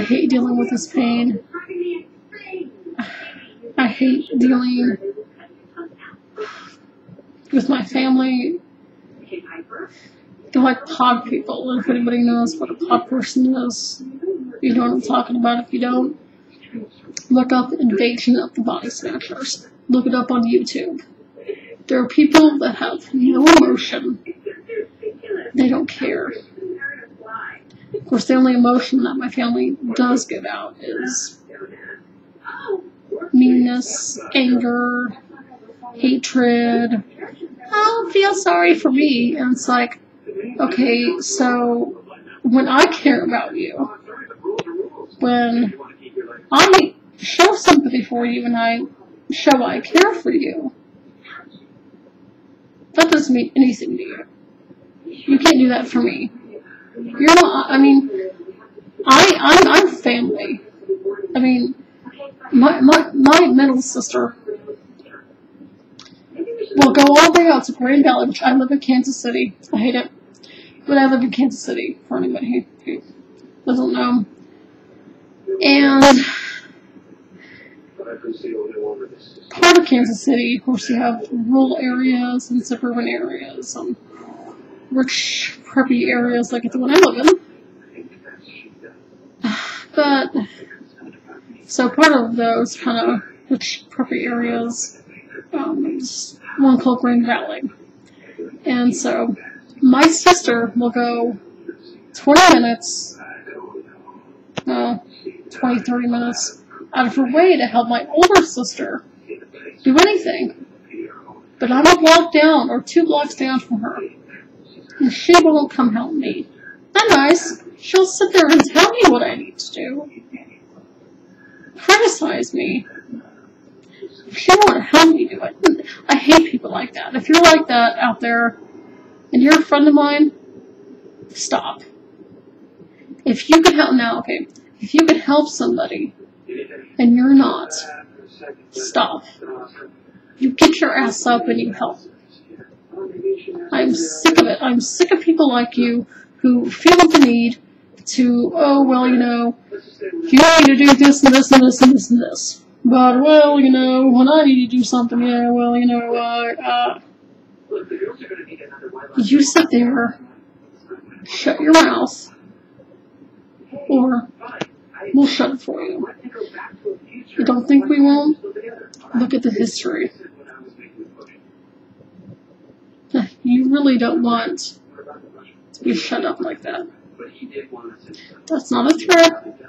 hate dealing with this pain. I hate dealing with my family. They're like pod people. If anybody knows what a pod person is, you know what I'm talking about. If you don't, look up Invasion of the Body Snatchers. Look it up on YouTube. There are people that have no emotion. They don't care. Of course, the only emotion that my family does give out is meanness, anger, hatred. Oh, feel sorry for me. And it's like, okay, so when I care about you, when I show sympathy for you and I show I care for you, that doesn't mean anything to you. You can't do that for me. You're not, I mean, I'm family. I mean, my middle sister will go all the way out to Grand Valley, which I live in Kansas City. I hate it. But I live in Kansas City, for anybody who doesn't know. And part of Kansas City, of course, you have rural areas and suburban areas, and rich, preppy areas like the one I live in. But, so part of those kind of rich, preppy areas is one called Grand Valley. And so, my sister will go 20 minutes, 20, 30 minutes out of her way to help my older sister do anything. But I'm a block down or 2 blocks down from her. And she won't come help me. Not nice. She'll sit there and tell me what I need to do. Criticize me. She won't help me do it. I hate people like that. If you're like that out there, and you're a friend of mine, stop. If you could help, now, okay, if you could help somebody, and you're not, stop. You get your ass up and you help. I'm sick of it. I'm sick of people like you who feel the need to, oh, well, you know, you need to do this and this and this and this and this. But, well, you know, when I need to do something, yeah, well, you know, you sit there, shut your mouth, or we'll shut it for you. You don't think we won't? Look at the history. You really don't want to be shut up like that. That's not a threat.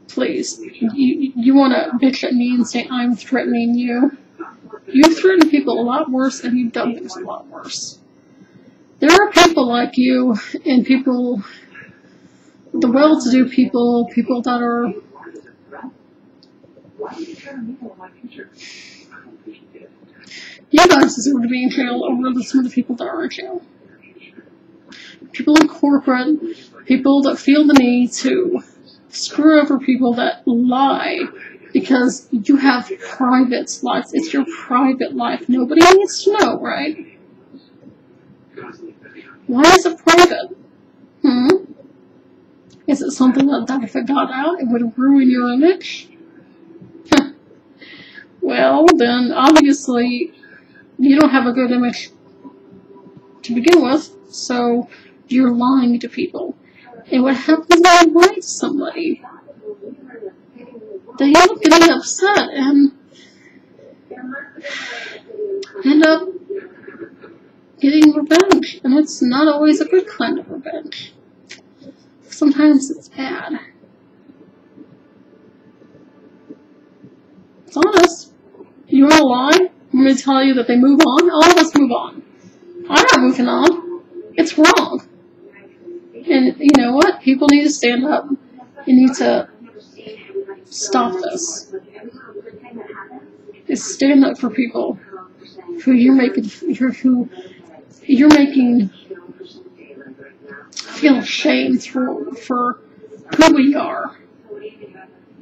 Please, you want to bitch at me and say I'm threatening you? You've threatened people a lot worse, and you've done things a lot worse. There are people like you, and people, the well-to-do people, people that are... You guys deserve to be in jail over some of the people that are in jail. People in corporate, people that feel the need to screw over people that lie because you have private lives. It's your private life. Nobody needs to know, right? Why is it private? Is it something that if it got out, it would ruin your image? Well, then, obviously, you don't have a good image to begin with, so you're lying to people. And what happens when you lie to somebody? They end up getting upset and end up getting revenge. And it's not always a good kind of revenge. Sometimes it's bad. It's honest. You want to lie? I'm going to tell you that they move on? All of us move on. I'm not moving on. It's wrong. And you know what? People need to stand up. You need to stop this. Just stand up for people who you're making feel ashamed for who we are.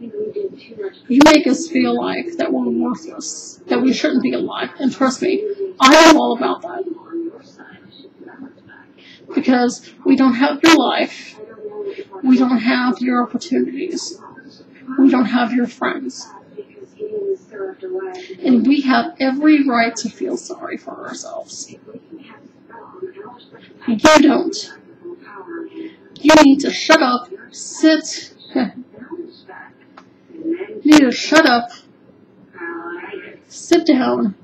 You make us feel like that we're worthless, that we shouldn't be alive. And trust me, I am all about that. Because we don't have your life, We don't have your opportunities. We don't have your friends. And we have every right to feel sorry for ourselves. You don't. You need to shut up, sit. You need to shut up, sit down,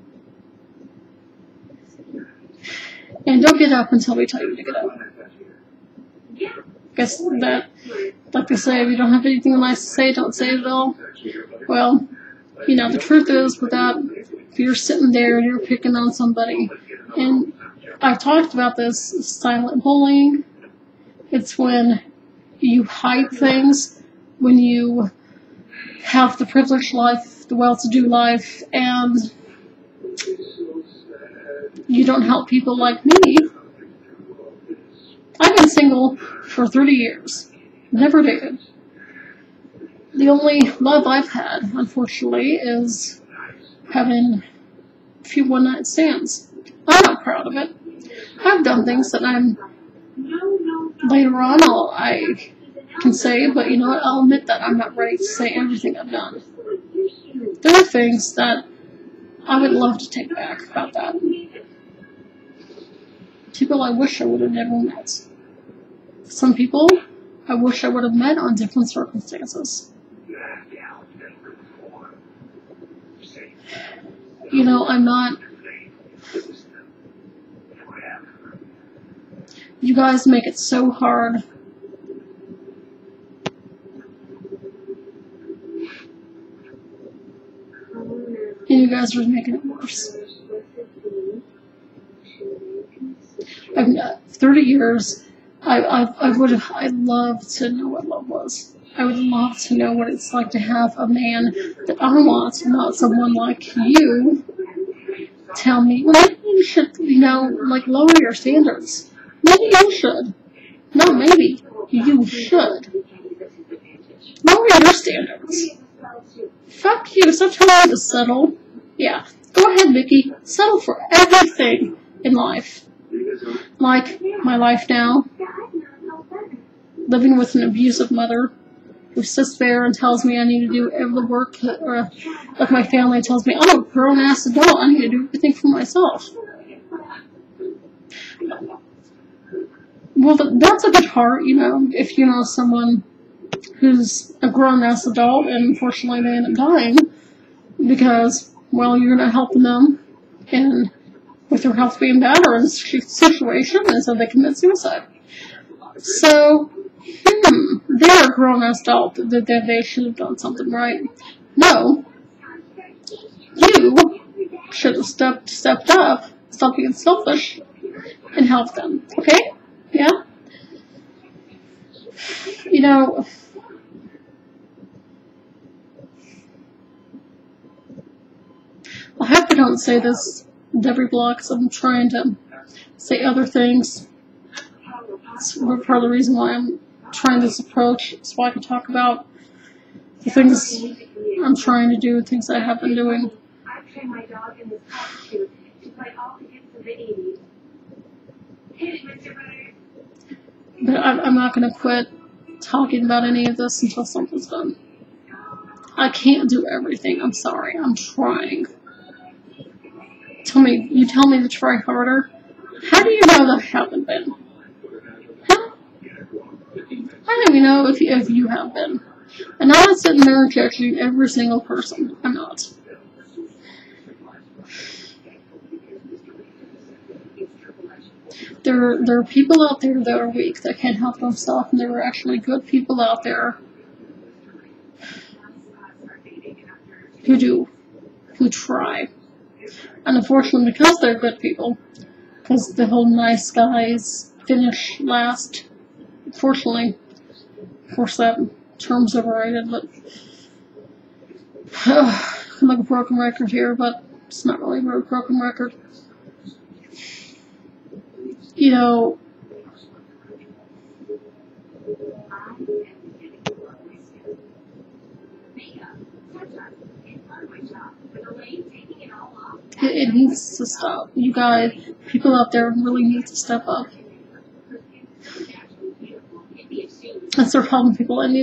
and don't get up until we tell you to get up. Guess that, like they say, if you don't have anything nice to say, don't say it at all. Well, you know, the truth is, with that, if you're sitting there and you're picking on somebody, and I've talked about this silent bullying. It's when you hide things, when you have the privileged life, the well-to-do life, and you don't help people like me. I've been single for 30 years. Never dated. The only love I've had, unfortunately, is having a few one-night stands. I'm not proud of it. I've done things that later on I can say, but you know what, I'll admit that I'm not ready to say everything I've done. There are things that I would love to take back about that. People I wish I would have never met. Some people I wish I would have met on different circumstances. You know, I'm not... You guys make it so hard. And you guys are making it worse. I've 30 years. I'd love to know what love was. I would love to know what it's like to have a man that I want, not someone like you, tell me, well, maybe you should, you know, like, lower your standards. Maybe you should. No, maybe you should. Lower your standards. Fuck you. Stop telling me to settle. Yeah. Go ahead, Vicky. Settle for everything in life. Like my life now. Living with an abusive mother who sits there and tells me I need to do every work, or like my family tells me, I'm a grown-ass adult. I need to do everything for myself. Well, that's a good heart, you know, if you know someone who's a grown-ass adult and unfortunately they end up dying because, well, you're not helping them and with their health being bad or in a situation, and so they commit suicide. So, they're a grown-ass adult that they should have done something right. No, you should have stepped up, stopped being selfish, and helped them, okay? Yeah? You know, I hope I don't say this in every blog, because I'm trying to say other things. It's part of the reason why I'm trying this approach, so I can talk about the things I'm trying to do, things I have been doing. I've trained my dog in this costume to play all the hits of the 80s. Hit it, Mr. Butter. But I'm not going to quit talking about any of this until something's done. I can't do everything. I'm sorry. I'm trying. You tell me to try harder. How do you know that I haven't been? Huh? I don't even know if you have been. And I'm not sitting there judging every single person. I'm not. There are people out there that are weak, that can't help themselves, and there are actually good people out there who do, who try. And unfortunately, because they're good people, because the whole nice guys finish last, unfortunately, of course that term's overrated, but I'm like a broken record here, but it's not really a broken record. You know, it needs to stop. You guys, people out there really need to step up. and start helping people. And,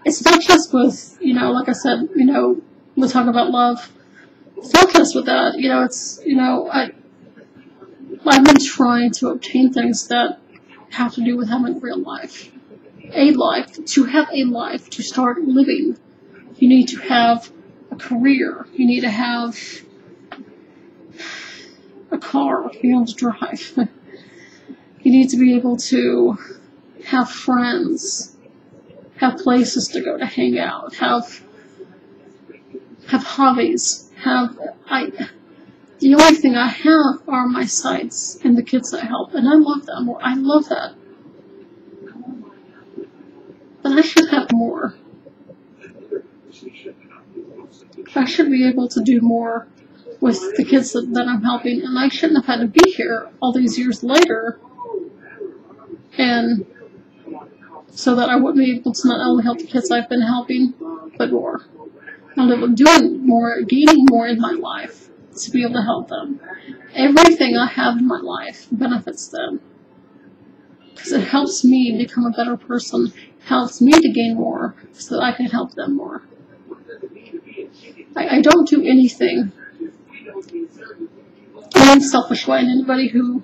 it's not just with, like I said, we talk about love. It's not just with that, it's, I've been trying to obtain things that have to do with having real life. A life. To have a life, to start living, you need to have a career. You need to have a car to be able to drive. You need to be able to have friends, have places to go to hang out, have hobbies, the only thing I have are my sites and the kids I help, and I love them. I love that. But I should have more. I should be able to do more with the kids that I'm helping, and I shouldn't have had to be here all these years later, and so that I wouldn't be able to not only help the kids I've been helping, but more. I'm doing more, gaining more in my life to be able to help them. Everything I have in my life benefits them. Because it helps me become a better person, helps me to gain more, so that I can help them more. I don't do anything in a selfish way, and anybody who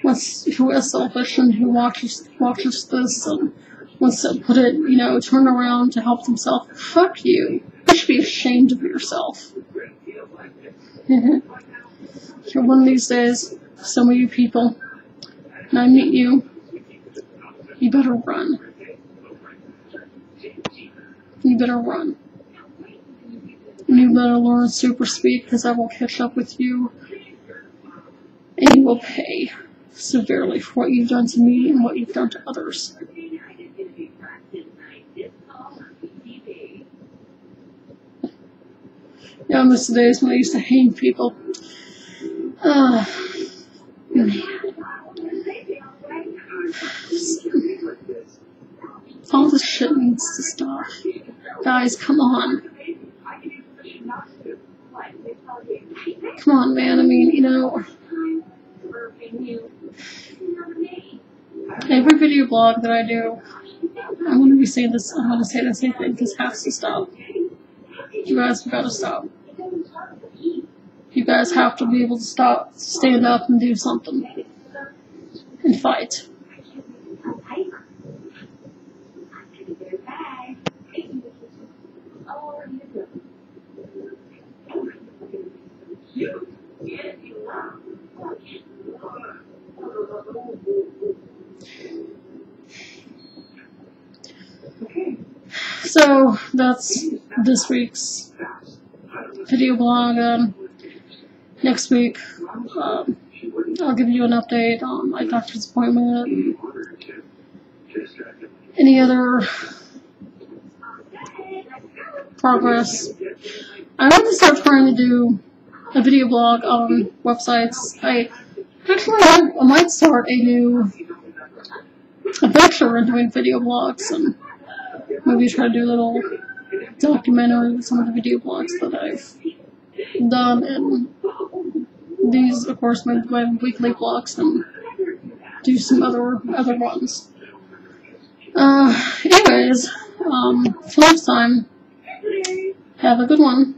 is selfish and who watches this and wants to put it, turn around to help themselves, fuck you. You should be ashamed of yourself. So one of these days, some of you people, and I meet you, you better run. You better run. You better learn super speed, because I will catch up with you, and you will pay severely for what you've done to me and what you've done to others. Yeah, I miss the days when I used to hang people. Man. All this shit needs to stop. Guys, come on. Come on, man. I mean, every video blog that I do, I'm going to be saying this, I'm going to say the same thing, because it has to stop. You guys have got to stop. You guys have to be able to stop, stand up and do something. And fight. So, that's this week's video blog. Next week, I'll give you an update on my doctor's appointment and any other progress. I want to start trying to do a video blog on websites. I might start a venture in doing video blogs, and maybe try to do a little documentary with some of the video blogs that I've done, and these, of course, my weekly blogs, and do some other ones. Anyways, till next time, have a good one.